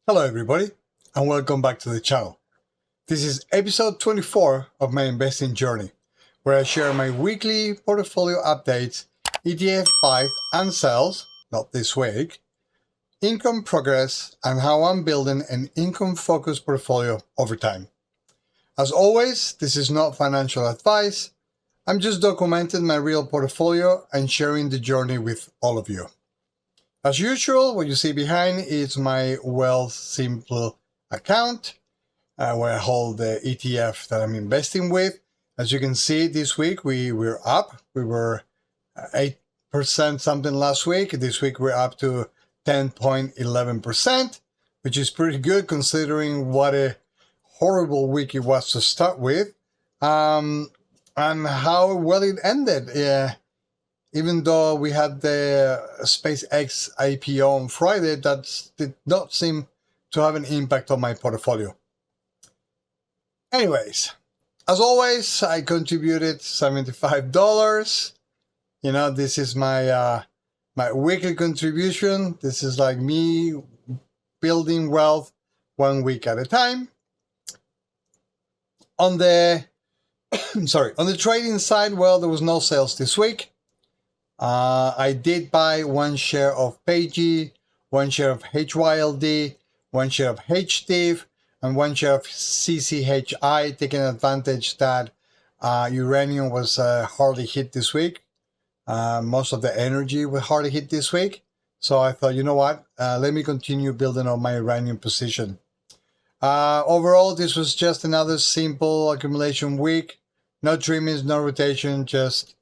Hello everybody, and welcome back to the channel. This is episode 24 of my investing journey, where I share my weekly portfolio updates, ETF buys and sells, not this week, income progress, and how I'm building an income-focused portfolio over time. As always, this is not financial advice. I'm just documenting my real portfolio and sharing the journey with all of you. As usual, what you see behind is my Wealthsimple account, where I hold the ETF that I'm investing with. As you can see, this week we're up. We were 8% something last week. This week we're up to 10.11%, which is pretty good considering what a horrible week it was to start with, and how well it ended. Even though we had the SpaceX IPO on Friday, that did not seem to have an impact on my portfolio. Anyways, as always, I contributed $75. You know, this is my my weekly contribution. This is like me building wealth 1 week at a time. On the on the trading side, well, there was no sales this week. I did buy 1 share of PayG, 1 share of HYLD, 1 share of HDIV, and 1 share of CCHI, taking advantage that uranium was hardly hit this week. Most of the energy was hardly hit this week. So I thought, you know what, let me continue building on my uranium position. Overall, this was just another simple accumulation week. No trimmings, no rotation, just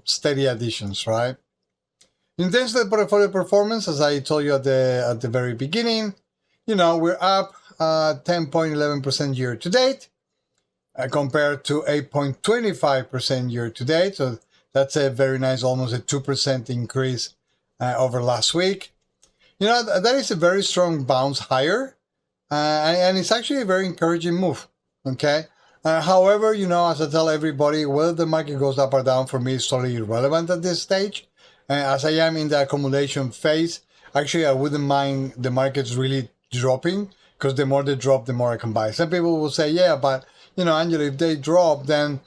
steady additions, right? In terms of the portfolio performance, as I told you at the very beginning, we're up 10.11% year to date, compared to 8.25% year to date. So that's a very nice, almost a 2% increase over last week. That is a very strong bounce higher, and it's actually a very encouraging move. Okay. However, as I tell everybody, whether the market goes up or down for me is totally irrelevant at this stage. As I am in the accumulation phase, actually, I wouldn't mind the markets really dropping, because the more they drop, the more I can buy. Some people will say, yeah, but, Angela, if they drop, then,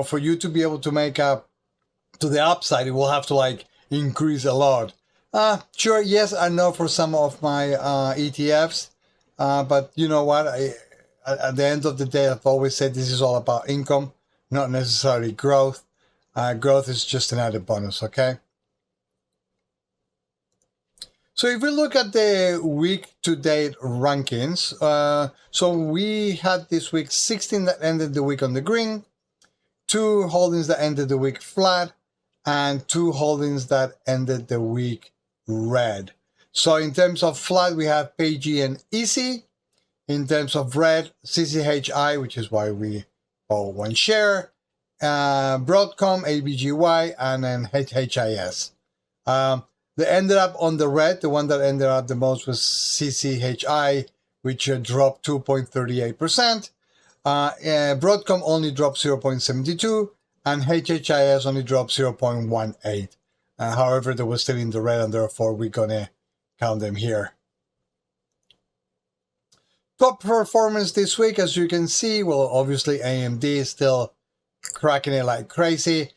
for you to be able to make up to the upside, it will have to, increase a lot. Sure, yes, I know for some of my ETFs, but you know what? At the end of the day, I've always said this is all about income, not necessarily growth. Growth is just an added bonus, okay? So if we look at the week-to-date rankings, so we had this week 16 that ended the week on the green, 2 holdings that ended the week flat, and 2 holdings that ended the week red. So in terms of flat, we have PayG and Easy. In terms of red, CCHI, which is why we own 1 share, Broadcom, ABGY, and then HHIS. They ended up on the red. The one that ended up the most was CCHI, which dropped 2.38%. Broadcom only dropped 0.72%, and HHIS only dropped 0.18%. However, they were still in the red, and therefore we're going to count them here. Top performance this week, as you can see, well, obviously AMD is still cracking it like crazy.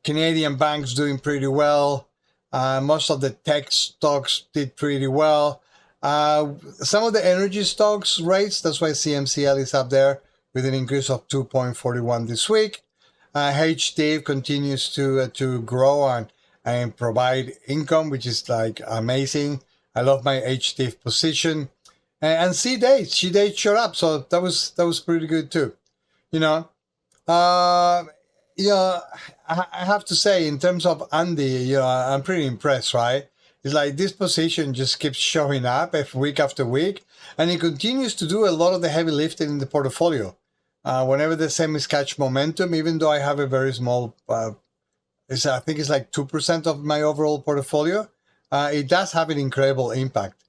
Canadian banks doing pretty well. Most of the tech stocks did pretty well. Some of the energy stocks rates, that's why CMCL is up there with an increase of 2.41 this week. HDIV continues to grow and provide income, which is amazing. I love my HDIV position. And C-Date showed up, so that was pretty good too. I have to say, in terms of AMDY, I'm pretty impressed, right? It's like this position just keeps showing up week after week, and it continues to do a lot of the heavy lifting in the portfolio. Whenever the semis catch momentum, even though I have a very small, I think it's like 2% of my overall portfolio, it does have an incredible impact.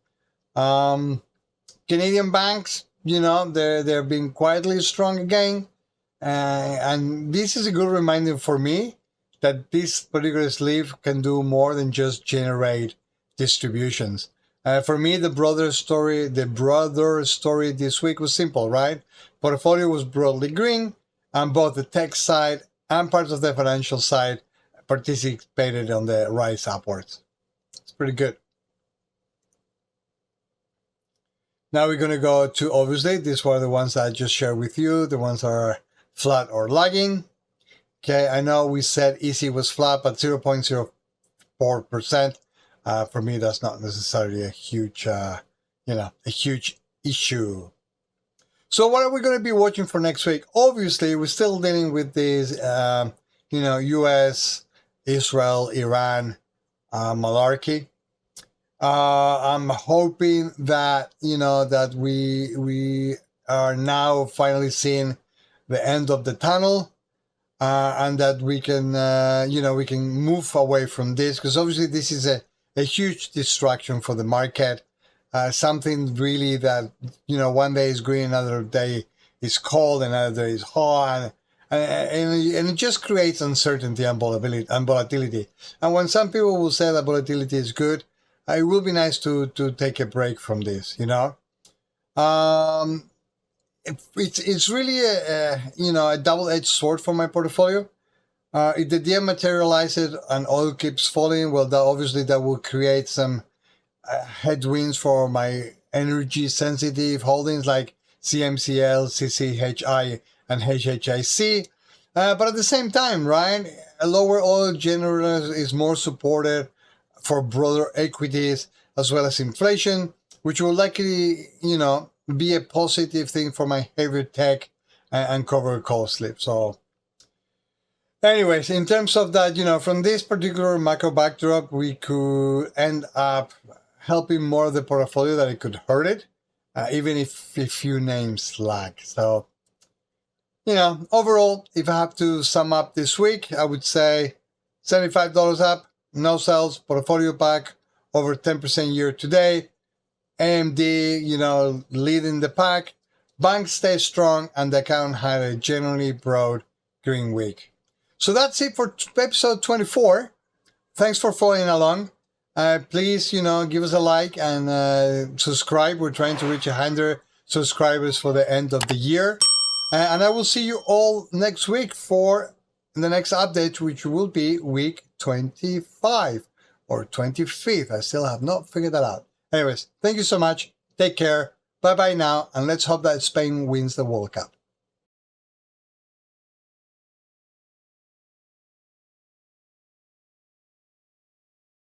Canadian banks, they're being quietly strong again. And this is a good reminder for me that this particular sleeve can do more than just generate distributions. For me, the broader story this week was simple, right? Portfolio was broadly green, and both the tech side and parts of the financial side participated on the rise upwards. It's pretty good. Now we're going to go to, obviously, these were the ones that I just shared with you, the ones that are flat or lagging. Okay, I know we said easy was flat, but 0.04%. For me, that's not necessarily a huge, a huge issue. So what are we going to be watching for next week? Obviously, we're still dealing with this, U.S., Israel, Iran malarkey. I'm hoping that, that we are now finally seeing the end of the tunnel, and that we can, we can move away from this, because obviously this is a huge distraction for the market. Something really that, one day is green, another day is cold, another day is hot, and it just creates uncertainty and volatility. And when some people will say that volatility is good, it will be nice to take a break from this, It's really a double-edged sword for my portfolio. If the DM materializes and oil keeps falling, well, that will create some headwinds for my energy-sensitive holdings like CMCL, CCHI, and HHIC. But at the same time, right, a lower oil generally is more supported for broader equities as well as inflation, which will likely, be a positive thing for my heavier tech and cover call slip. So anyways, in terms of that, from this particular macro backdrop, we could end up helping more of the portfolio than it could hurt it, even if a few names lag. So, overall, if I have to sum up this week, I would say $75 up, no sales, portfolio back, over 10% year to date. AMD, leading the pack. Banks stay strong, and the account had a generally broad green week. So that's it for episode 24. Thanks for following along. Please, give us a like and subscribe. We're trying to reach 100 subscribers for the end of the year. And I will see you all next week for the next update, which will be week 25 or 25th. I still have not figured that out. Anyways, thank you so much. Take care. Bye-bye now. And let's hope that Spain wins the World Cup.